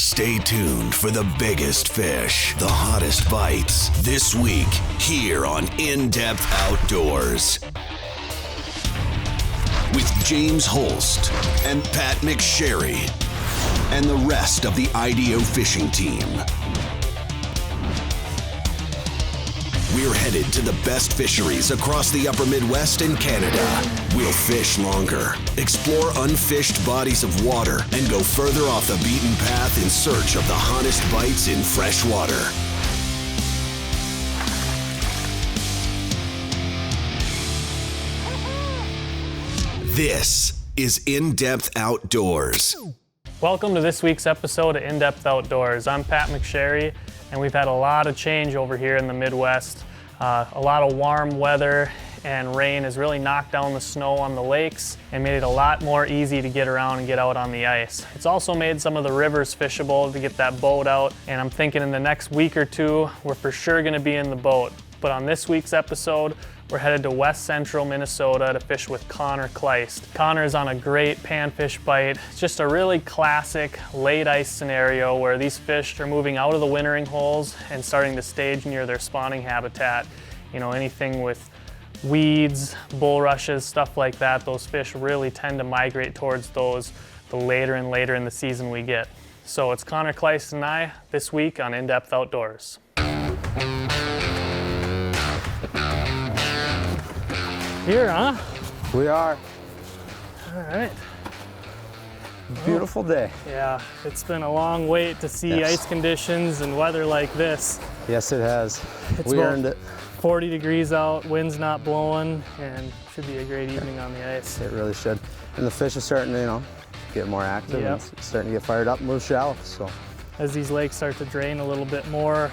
Stay tuned for the biggest fish, the hottest bites, this week here on In-Depth Outdoors. With James Holst and Pat McSharry and the rest of the IDO fishing team. We're headed to the best fisheries across the upper Midwest and Canada. We'll fish longer, explore unfished bodies of water, and go further off the beaten path in search of the hottest bites in fresh water. This is In-Depth Outdoors. Welcome to this week's episode of In-Depth Outdoors. I'm Pat McSharry, and we've had a lot of change over here in the Midwest. A lot of warm weather and rain has really knocked down the snow on the lakes and made it a lot more easy to get around and get out on the ice. It's also made some of the rivers fishable to get that boat out, and I'm thinking in the next week or two, we're for sure gonna be in the boat. But on this week's episode, we're headed to west central Minnesota to fish with Konnor Kleist. Konnor is on a great panfish bite. It's just a really classic late ice scenario where these fish are moving out of the wintering holes and starting to stage near their spawning habitat. You know, anything with weeds, bulrushes, stuff like that, those fish really tend to migrate towards those the later and later in the season we get. So it's Konnor Kleist and I this week on In-Depth Outdoors. Here, huh? We are. All right. Beautiful day. Yeah, it's been a long wait to see ice conditions and weather like this. Yes, it has. It's we earned it. 40 degrees out, wind's not blowing, and should be a great evening on the ice. It really should. And the fish are starting to, get more active. Yep. And starting to get fired up and move shallow. So as these lakes start to drain a little bit more,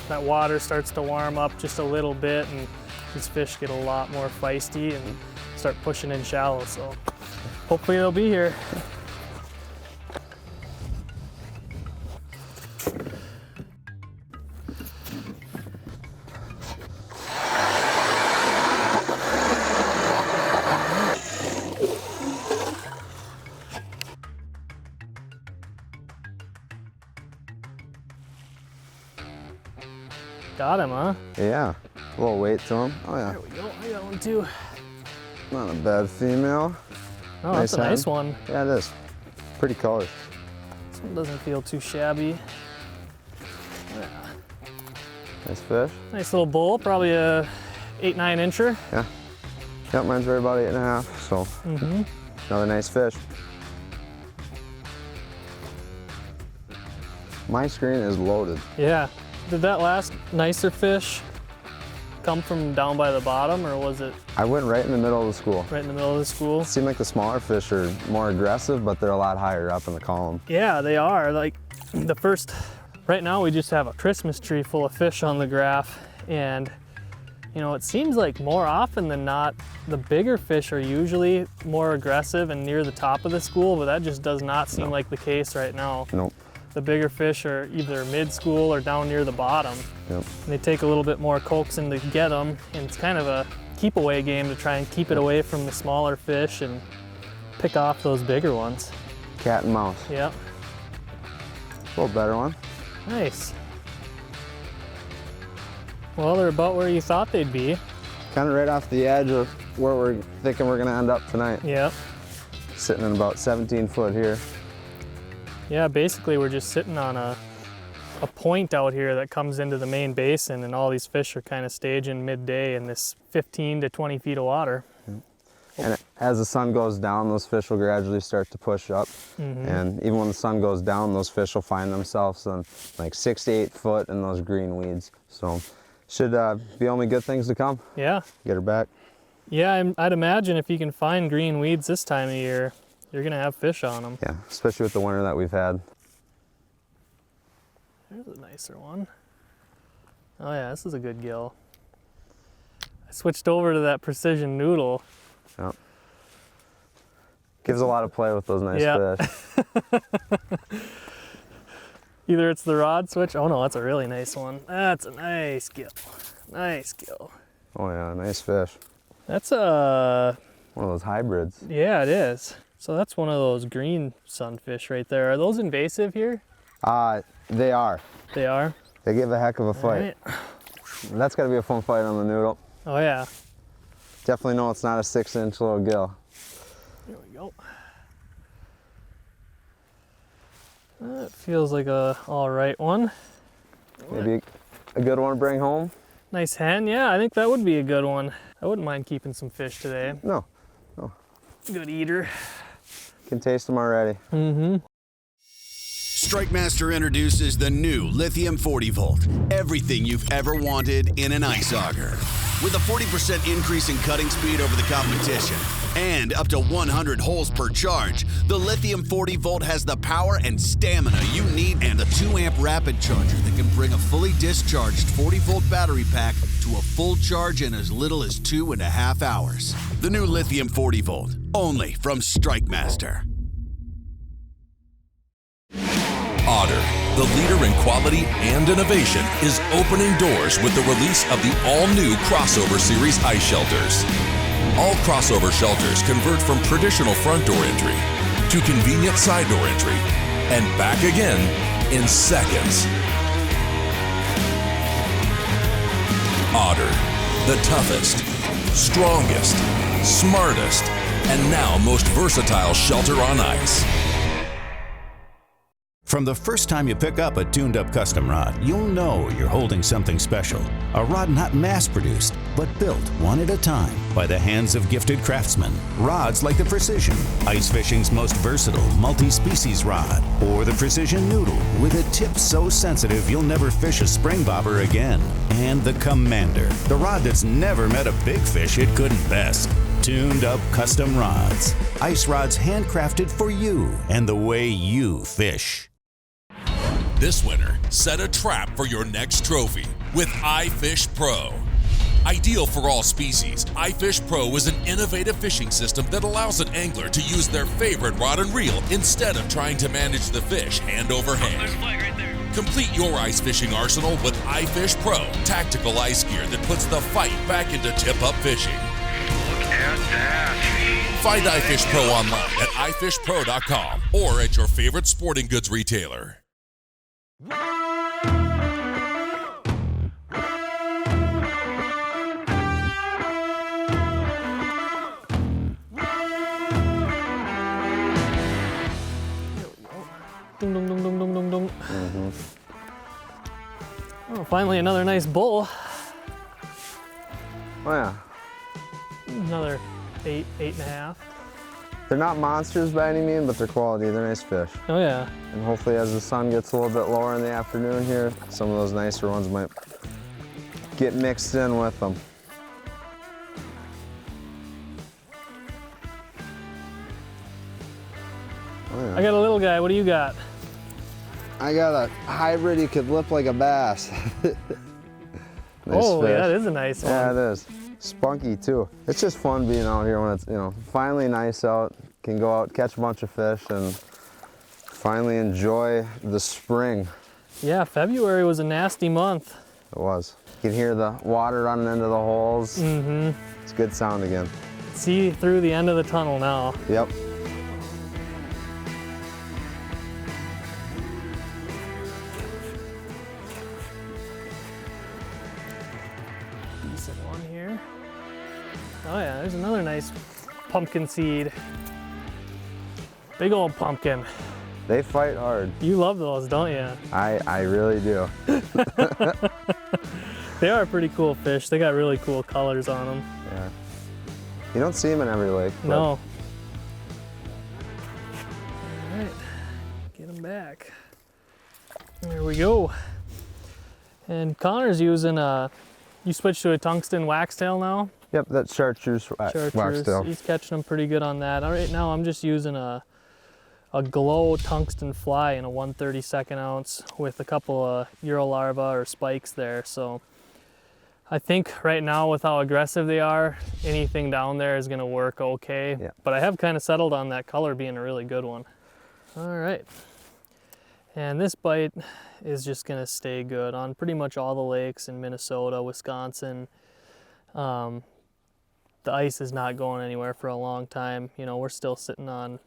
that water starts to warm up just a little bit, and these fish get a lot more feisty and start pushing in shallow. So hopefully they'll be here. Got him, huh? yeah, a little weight to him. Oh yeah. There we go. I got one too. Not a bad female. Oh, that's a nice one. Yeah, it is. Pretty colors. This one doesn't feel too shabby. Yeah. Nice fish. Nice little bull, probably a 8-9 incher. Yeah. Yep, mine's right about 8.5. So another nice fish. My screen is loaded. Yeah. Did that last nicer fish come from down by the bottom, or was it I went right in the middle of the school. right in the middle of the school? It seemed like the smaller fish are more aggressive, but they're a lot higher up in the column. Yeah, they are. Like the first, right now we just have a Christmas tree full of fish on the graph, and it seems like more often than not, the bigger fish are usually more aggressive and near the top of the school, but that just does not seem like the case right now. Nope. The bigger fish are either mid-school or down near the bottom. Yep. And they take a little bit more coaxing to get them, and it's kind of a keep-away game to try and keep it away from the smaller fish and pick off those bigger ones. Cat and mouse. Yep. A little better one. Nice. Well, they're about where you thought they'd be. Kind of right off the edge of where we're thinking we're gonna end up tonight. Yep. Sitting in about 17 foot here. Yeah, basically we're just sitting on a point out here that comes into the main basin, and all these fish are kind of staging midday in this 15 to 20 feet of water. And as the sun goes down, those fish will gradually start to push up. And even when the sun goes down, those fish will find themselves on like 6 to 8 foot in those green weeds. So should be only good things to come. Yeah. Get her back. Yeah, I'd imagine if you can find green weeds this time of year, you're gonna have fish on them. Yeah, especially with the winter that we've had. There's a nicer one. Oh yeah, this is a good gill. I switched over to that precision noodle. Yep. Gives a lot of play with those nice fish. Either it's the rod switch. Oh no, that's a really nice one. That's a nice gill. Nice gill. Oh yeah, nice fish. That's a... one of those hybrids. Yeah, it is. So that's one of those green sunfish right there. Are those invasive here? They are. They are? They give a heck of a fight. Right. That's got to be a fun fight on the noodle. Oh yeah. Definitely know it's not a 6-inch little gill. There we go. That feels like a all right one. Maybe a good one to bring home? Nice hen, yeah, I think that would be a good one. I wouldn't mind keeping some fish today. No. Good eater. Can taste them already. Mm-hmm. StrikeMaster introduces the new Lithium 40 Volt. Everything you've ever wanted in an ice auger. With a 40% increase in cutting speed over the competition and up to 100 holes per charge, the Lithium 40 Volt has the power and stamina you need and a 2-amp rapid charger that can bring a fully discharged 40-volt battery pack to a full charge in as little as 2.5 hours. The new Lithium 40 Volt, only from StrikeMaster. Otter, the leader in quality and innovation, is opening doors with the release of the all-new Crossover Series ice shelters. All crossover shelters convert from traditional front door entry to convenient side door entry and back again in seconds. Otter, the toughest, strongest, smartest, and now most versatile shelter on ice. From the first time you pick up a tuned-up custom rod, you'll know you're holding something special. A rod not mass-produced, but built one at a time by the hands of gifted craftsmen. Rods like the Precision, ice fishing's most versatile multi-species rod, or the Precision Noodle with a tip so sensitive you'll never fish a spring bobber again. And the Commander, the rod that's never met a big fish it couldn't best. Tuned-up custom rods. Ice rods handcrafted for you and the way you fish. This winter, set a trap for your next trophy with iFish Pro. Ideal for all species, iFish Pro is an innovative fishing system that allows an angler to use their favorite rod and reel instead of trying to manage the fish hand over hand. Complete your ice fishing arsenal with iFish Pro, tactical ice gear that puts the fight back into tip-up fishing. Look at that. Find iFish Pro online at ifishpro.com or at your favorite sporting goods retailer. Ding, dong, dong, dong, dong, dong, dong. Oh, finally another nice bull. Oh yeah. Another 8.5. They're not monsters by any means, but they're quality. They're nice fish. Oh yeah. And hopefully as the sun gets a little bit lower in the afternoon here, some of those nicer ones might get mixed in with them. Oh, yeah. I got a little guy. What do you got? I got a hybrid you could lip like a bass. Nice Oh, fish. that is a nice one. Yeah, it is. Spunky too. It's just fun being out here when it's, finally nice out. Can go out, catch a bunch of fish, and finally enjoy the spring. Yeah, February was a nasty month. It was. You can hear the water running into the holes. Mm-hmm. It's a good sound again. See through the end of the tunnel now. Yep. Decent one here. Oh yeah, there's another nice pumpkin seed. Big old pumpkin. They fight hard. You love those, don't you? I really do. They are pretty cool fish. They got really cool colors on them. Yeah. You don't see them in every lake. But No. All right, get them back. There we go. And Connor's using you switched to a tungsten waxtail now? Yep, that's chartreuse waxtail. He's catching them pretty good on that. All right, now I'm just using a glow tungsten fly in a 1/32 ounce with a couple of Eurolarva or spikes there. So I think right now with how aggressive they are, anything down there is gonna work okay. Yeah. But I have kind of settled on that color being a really good one. All right. And this bite is just gonna stay good on pretty much all the lakes in Minnesota, Wisconsin. The ice is not going anywhere for a long time. We're still sitting on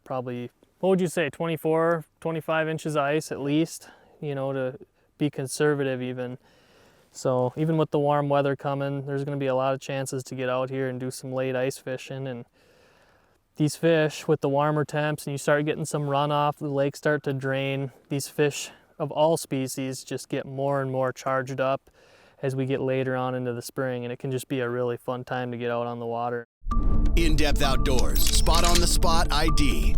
probably what would you say, 24, 25 inches of ice at least, you know, to be conservative even. So even with the warm weather coming, there's going to be a lot of chances to get out here and do some late ice fishing. And these fish with the warmer temps and you start getting some runoff, the lakes start to drain, these fish of all species just get more and more charged up as we get later on into the spring, and it can just be a really fun time to get out on the water. In-Depth Outdoors, Spot on the Spot ID.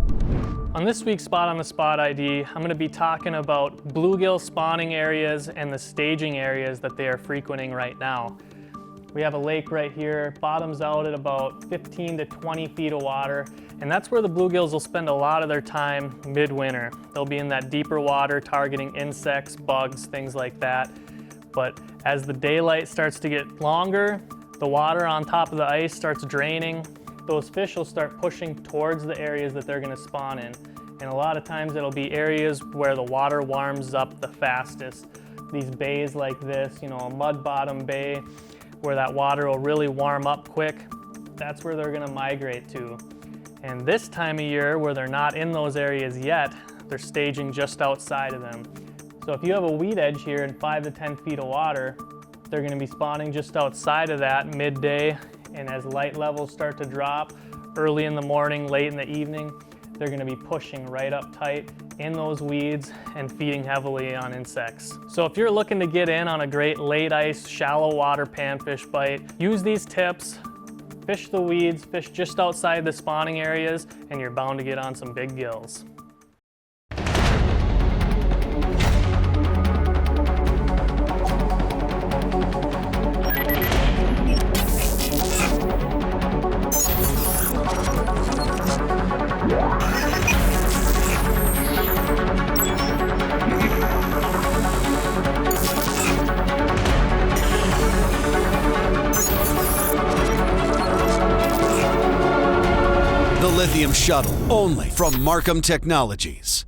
On this week's Spot on the Spot ID, I'm going to be talking about bluegill spawning areas and the staging areas that they are frequenting right now. We have a lake right here, bottoms out at about 15 to 20 feet of water, and that's where the bluegills will spend a lot of their time midwinter. They'll be in that deeper water targeting insects, bugs, things like that. But as the daylight starts to get longer, the water on top of the ice starts draining, those fish will start pushing towards the areas that they're going to spawn in. And a lot of times it'll be areas where the water warms up the fastest. These bays like this, you know, a mud bottom bay where that water will really warm up quick, that's where they're going to migrate to. And this time of year where they're not in those areas yet, they're staging just outside of them. So if you have a weed edge here in 5 to 10 feet of water, they're going to be spawning just outside of that midday, and as light levels start to drop early in the morning, late in the evening, they're going to be pushing right up tight in those weeds and feeding heavily on insects. So if you're looking to get in on a great late ice, shallow water panfish bite, use these tips, fish the weeds, fish just outside the spawning areas, and you're bound to get on some big gills. Lithium Shuttle, only from Markham Technologies.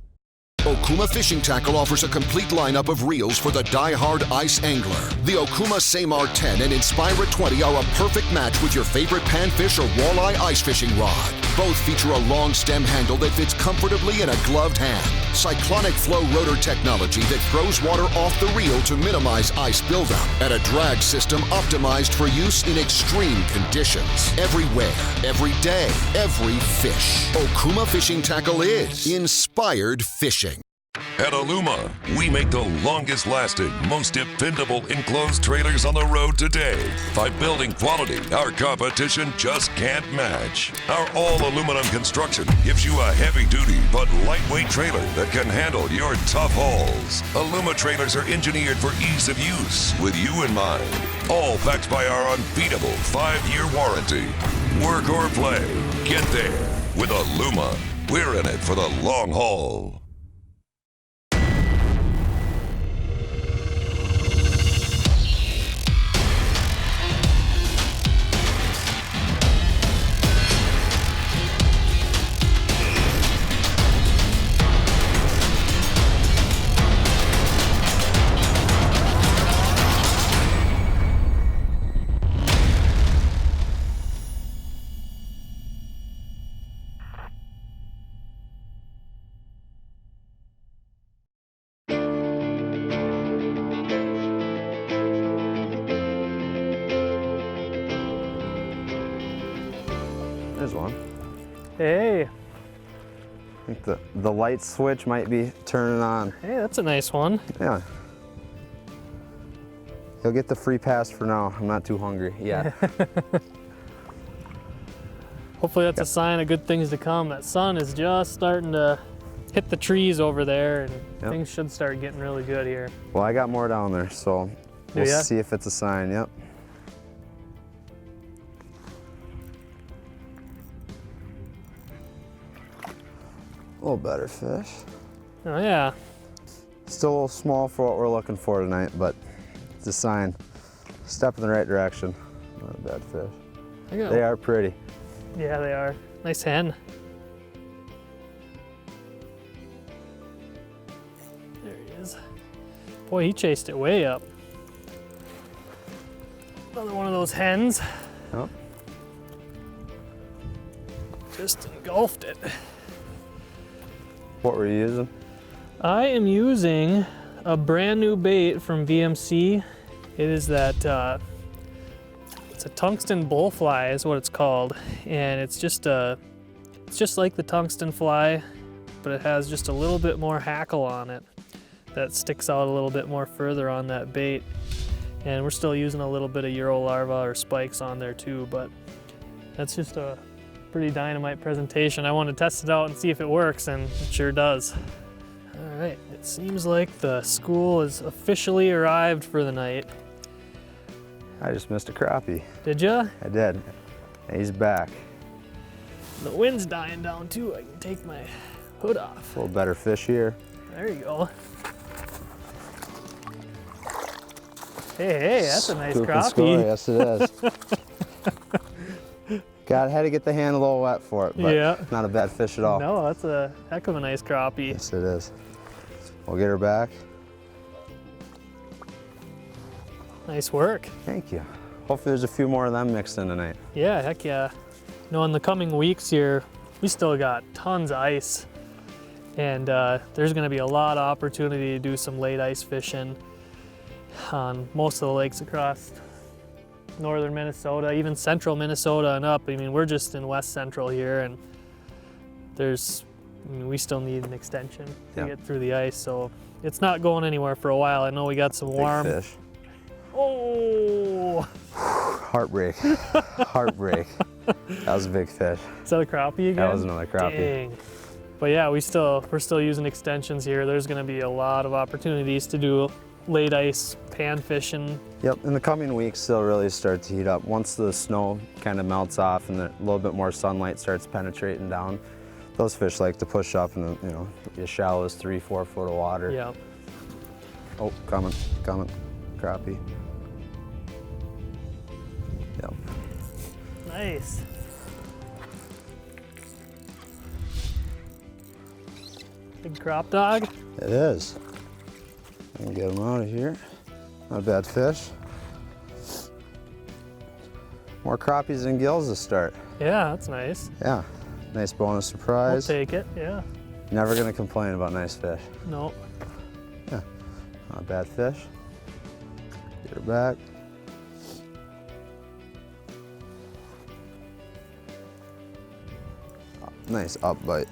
Okuma Fishing Tackle offers a complete lineup of reels for the die-hard ice angler. The Okuma Samar 10 and Inspira 20 are a perfect match with your favorite panfish or walleye ice fishing rod. Both feature a long stem handle that fits comfortably in a gloved hand. Cyclonic flow rotor technology that throws water off the reel to minimize ice buildup. And a drag system optimized for use in extreme conditions. Everywhere, every day, every fish. Okuma Fishing Tackle is inspired fishing. At Aluma, we make the longest-lasting, most dependable enclosed trailers on the road today. By building quality our competition just can't match. Our all-aluminum construction gives you a heavy-duty but lightweight trailer that can handle your tough hauls. Aluma trailers are engineered for ease of use, with you in mind. All backed by our unbeatable 5-year warranty. Work or play, get there. With Aluma, we're in it for the long haul. There's one. Hey, I think the light switch might be turning on. hey, that's a nice one. Yeah. He'll get the free pass for now. I'm not too hungry yet. Hopefully that's a sign of good things to come. That sun is just starting to hit the trees over there, and things should start getting really good here. Well, I got more down there, so we'll see if it's a sign. Yep. A little better fish. Oh yeah. Still a little small for what we're looking for tonight, but it's a sign. Step in the right direction. Not a bad fish. They are pretty. Yeah, they are. Nice hen. There he is. Boy, he chased it way up. Another one of those hens. Oh. Just engulfed it. What were you using? I am using a brand new bait from VMC. It is that, it's a tungsten bullfly is what it's called. And it's just like the tungsten fly, but it has just a little bit more hackle on it that sticks out a little bit more further on that bait. And we're still using a little bit of Euro larva or spikes on there too, but that's just a pretty dynamite presentation. I want to test it out and see if it works, and it sure does. All right, it seems like the school has officially arrived for the night. I just missed a crappie. Did ya? I did. He's back. The wind's dying down too. I can take my hood off. A little better fish here. There you go. Hey, that's a nice Scoop and crappie. score. Yes, it is. Had to get the hand a little wet for it, but Yeah. not a bad fish at all. No, that's a heck of a nice crappie. Yes, it is. We'll get her back. Nice work. Thank you. Hopefully there's a few more of them mixed in tonight. Yeah, heck yeah. You know, in the coming weeks here, we still got tons of ice, and there's gonna be a lot of opportunity to do some late ice fishing on most of the lakes across northern Minnesota, even central Minnesota and up. I mean, we're just in west central here, and we still need an extension to get through the ice, so it's not going anywhere for a while. I know we got some warm. Big fish. Oh! Heartbreak. Heartbreak. That was a big fish. Is that a crappie again? That was another crappie. Dang. But yeah, we're still using extensions here. There's gonna be a lot of opportunities to do late ice pan fishing. Yep, in the coming weeks they'll really start to heat up. Once the snow kind of melts off and a little bit more sunlight starts penetrating down, those fish like to push up in the, as shallow as 3-4 foot of water. Yeah. Oh, coming, crappie. Yep. Nice. Big crop dog. It is. I can get him out of here. Not a bad fish. More crappies and gills to start. Yeah, that's nice. Yeah, nice bonus We'll surprise. take it, yeah. Never gonna complain about nice fish. No. Yeah, not a bad fish. Get her back. Nice up bite.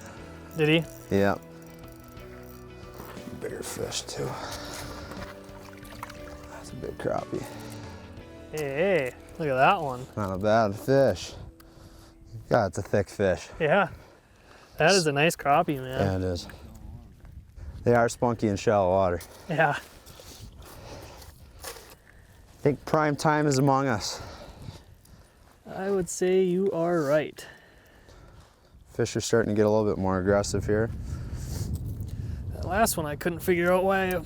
Did he? Yeah. Bigger fish too. That's a big crappie. Hey, look at that one. Not a bad fish. God, it's a thick fish. Yeah. That is a nice crappie, man. Yeah, it is. They are spunky in shallow water. Yeah. I think prime time is among us. I would say you are right. Fish are starting to get a little bit more aggressive here. That last one I couldn't figure out why I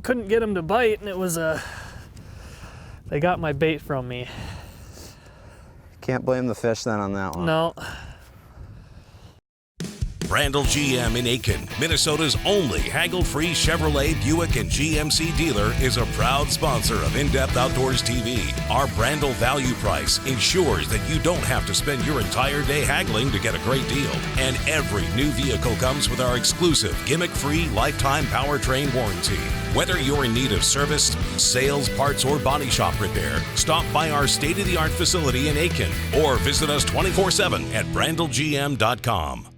couldn't get them to bite, and it was they got my bait from me. Can't blame the fish then on that one. No. Brandel GM in Aiken, Minnesota's only haggle-free Chevrolet, Buick, and GMC dealer, is a proud sponsor of In-Depth Outdoors TV. Our Brandel value price ensures that you don't have to spend your entire day haggling to get a great deal. And every new vehicle comes with our exclusive gimmick-free lifetime powertrain warranty. Whether you're in need of service, sales, parts, or body shop repair, stop by our state-of-the-art facility in Aiken or visit us 24/7 at brandelgm.com.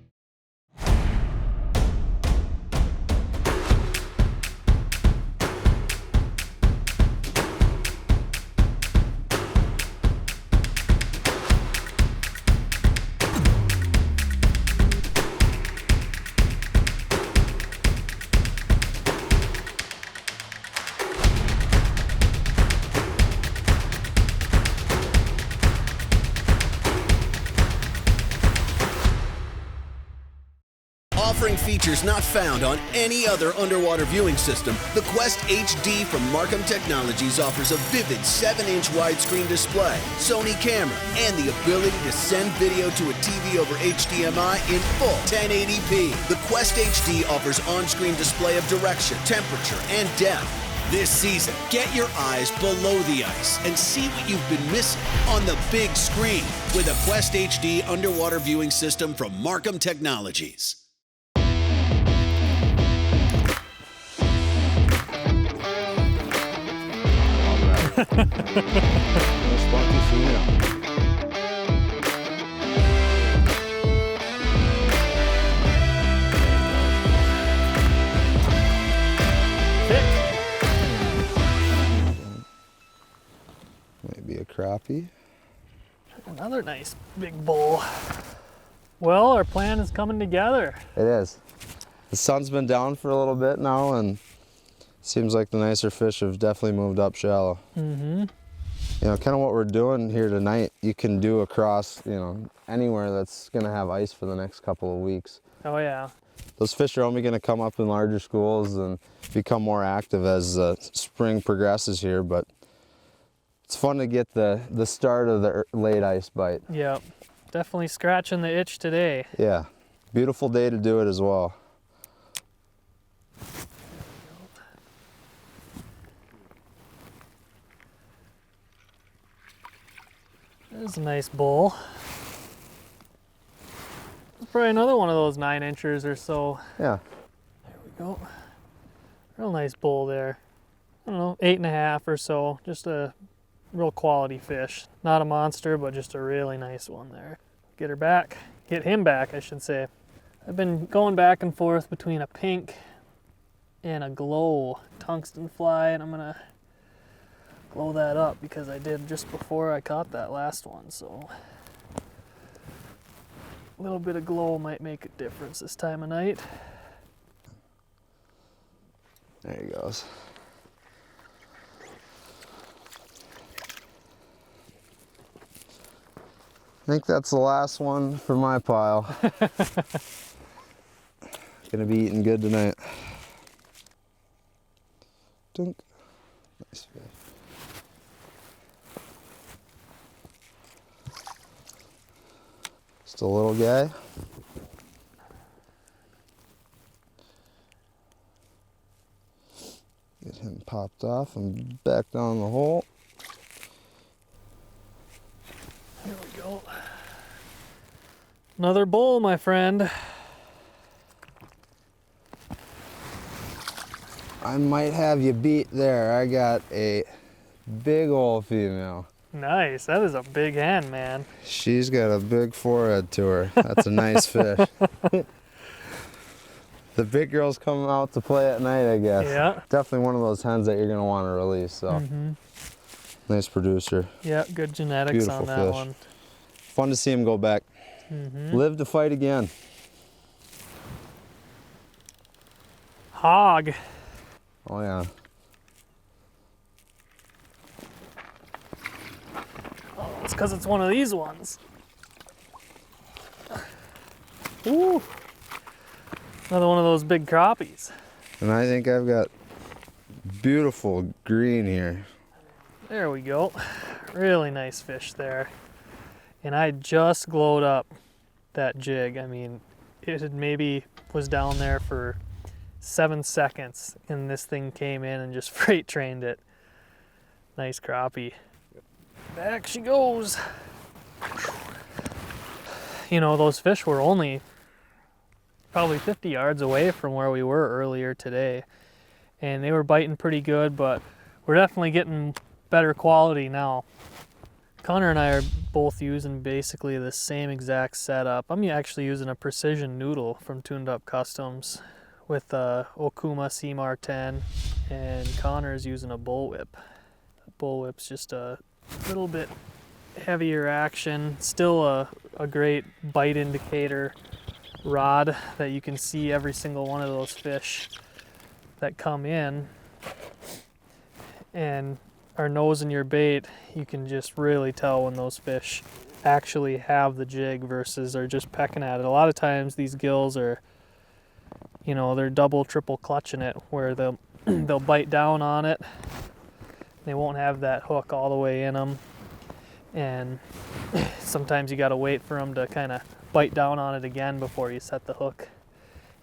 Offering features not found on any other underwater viewing system, the Quest HD from Markham Technologies offers a vivid 7-inch widescreen display, Sony camera, and the ability to send video to a TV over HDMI in full 1080p. The Quest HD offers on-screen display of direction, temperature, and depth. This season, get your eyes below the ice and see what you've been missing on the big screen with a Quest HD underwater viewing system from Markham Technologies. spunky female. Maybe a crappie. Another nice big bull. Well, our plan is coming together. It is. The sun's been down for a little bit now, and seems like the nicer fish have definitely moved up shallow. Mm-hmm. You know, kind of what we're doing here tonight, you can do across, you know, anywhere that's going to have ice for the next couple of weeks. Oh yeah. Those fish are only going to come up in larger schools and become more active as spring progresses here, but it's fun to get the start of the late ice bite. Yep, definitely scratching the itch today. Yeah, beautiful day to do it as well. There's a nice bull. Probably another one of those 9-inchers or so. Yeah. There we go. Real nice bull there. I don't know, 8.5 or so. Just a real quality fish. Not a monster, but just a really nice one there. Get her back. Get him back, I should say. I've been going back and forth between a pink and a glow tungsten fly, and I'm gonna glow that up because I did just before I caught that last one, so a little bit of glow might make a difference this time of night. There he goes. I think that's the last one for my pile. Gonna be eating good tonight. Dunk. Nice fish. Just a little guy. Get him popped off and back down the hole. Here we go. Another bull, my friend. I might have you beat there. I got a big old female. Nice, that is a big hen, man. She's got a big forehead to her. That's a nice fish. The big girls come out to play at night, I guess. Yeah. Definitely one of those hens that you're gonna want to release, so. Nice producer. Yeah, good genetics Beautiful on that fish. one. Fun to see him go back. Live to fight again. Hog. Oh yeah. Oh, it's because it's one of these ones. Ooh. Another one of those big crappies. And I think I've got beautiful green here. There we go. Really nice fish there. And I just glowed up that jig. I mean, it had maybe was down there for 7 seconds and this thing came in and just freight trained it. Nice crappie. Back she goes. You know, those fish were only probably 50 yards away from where we were earlier today. And they were biting pretty good, but we're definitely getting better quality now. Konnor and I are both using basically the same exact setup. I'm actually using a precision noodle from Tuned Up Customs with a Okuma CMAR 10, and Konnor is using a bullwhip. Bullwhip's just a little bit heavier action, still a great bite indicator rod that you can see every single one of those fish that come in and are nosing your bait. You can just really tell when those fish actually have the jig versus are just pecking at it. A lot of times these gills are, you know, they're double, triple clutching it where they'll they'll bite down on it. They won't have that hook all the way in them, and sometimes you got to wait for them to kind of bite down on it again before you set the hook.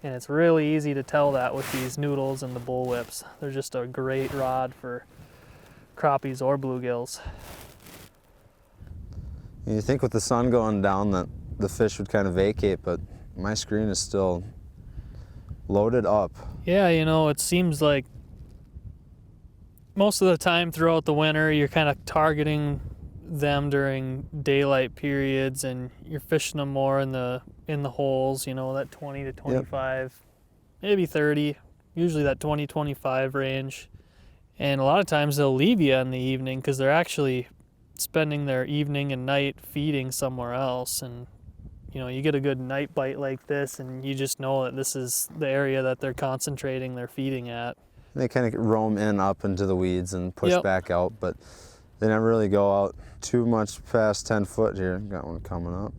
And it's really easy to tell that with these noodles and the bullwhips. They're just a great rod for crappies or bluegills. You think with the sun going down that the fish would kind of vacate, but my screen is still loaded up. Yeah, you know, it seems like most of the time throughout the winter, you're kind of targeting them during daylight periods, and you're fishing them more in the holes, you know, that 20 to 25, maybe 30, usually that 20-25 range. And a lot of times they'll leave you in the evening because they're actually spending their evening and night feeding somewhere else. And you know, you get a good night bite like this and you just know that this is the area that they're concentrating their feeding at. They kind of roam in up into the weeds and push back out, but they never really go out too much past 10 foot here. Got one coming up.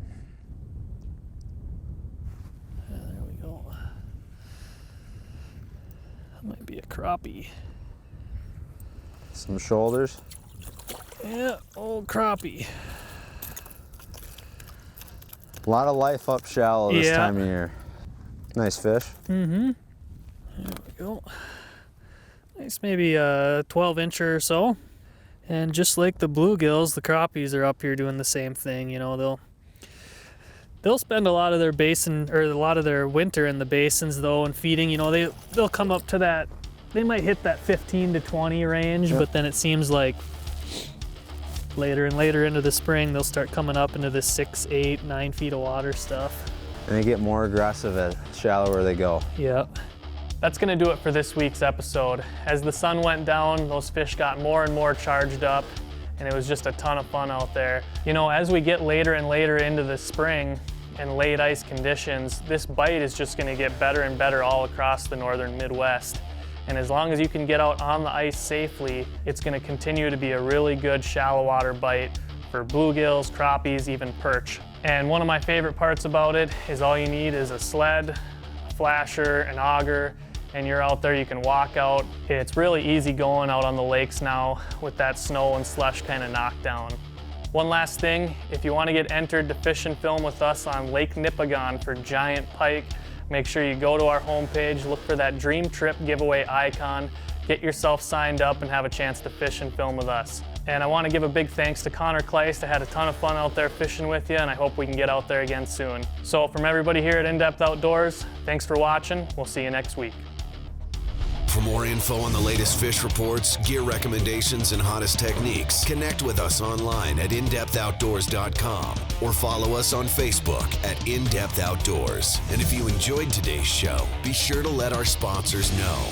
Yeah, there we go. That might be a crappie. Some shoulders. Yeah, old crappie. A lot of life up shallow this time of year. Nice fish. Mm-hmm. There we go. Nice, maybe a 12-incher or so. And just like the bluegills, the crappies are up here doing the same thing. You know, they'll spend a lot of their basin, or a lot of their winter in the basins though, and feeding. You know, they'll come up to that. They might hit that 15 to 20 range, but then it seems like later and later into the spring, they'll start coming up into the 6, 8, 9 feet of water stuff. And they get more aggressive as shallower they go. Yep. That's going to do it for this week's episode. As the sun went down, those fish got more and more charged up, and it was just a ton of fun out there. You know, as we get later and later into the spring and late ice conditions, this bite is just going to get better and better all across the northern Midwest. And as long as you can get out on the ice safely, it's going to continue to be a really good shallow water bite for bluegills, crappies, even perch. And one of my favorite parts about it is all you need is a sled, a flasher, an auger, and you're out there. You can walk out. It's really easy going out on the lakes now with that snow and slush kind of knocked down. One last thing, if you want to get entered to fish and film with us on Lake Nipigon for giant pike, make sure you go to our homepage, look for that Dream Trip giveaway icon, get yourself signed up and have a chance to fish and film with us. And I want to give a big thanks to Konnor Kleist. I had a ton of fun out there fishing with you, and I hope we can get out there again soon. So from everybody here at In Depth Outdoors, thanks for watching. We'll see you next week. For more info on the latest fish reports, gear recommendations, and hottest techniques, connect with us online at indepthoutdoors.com or follow us on Facebook at In Depth Outdoors. And if you enjoyed today's show, be sure to let our sponsors know.